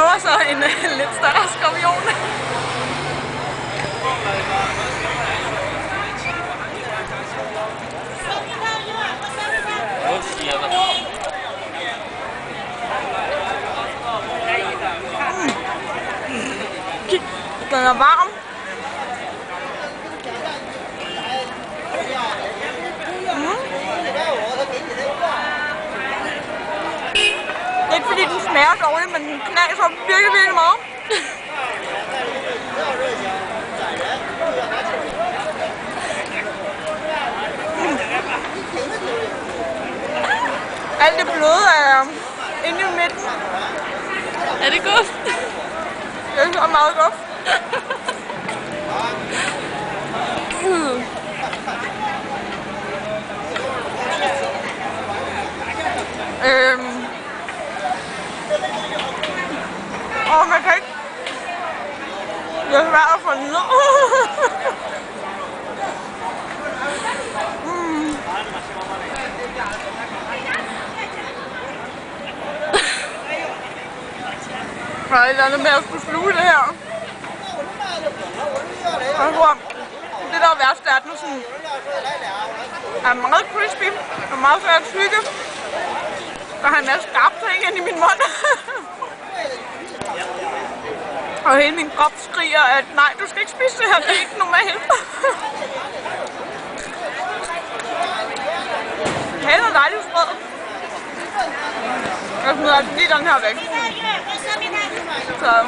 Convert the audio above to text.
prøver så en lidt større skorpion. Den er varm. Det er ikke fordi den smager dårligt, men den knaser virkelig meget. Alt det bløde er inde i midten. Er det godt? Det er meget godt. Man kan ikke. Det er svært at få ned. Der er et eller andet med at skulle sluge det her. Jeg tror, det der er værst, er, at den sådan er meget crispy og meget svært at tygge. Der har en masse skarpe ting ind i min mund. Og hele min krop skriger, at nej, du skal ikke spise det her, det er ikke normalt. Hæld er dejligt sprød. Jeg smider altså lige den her væk. Så.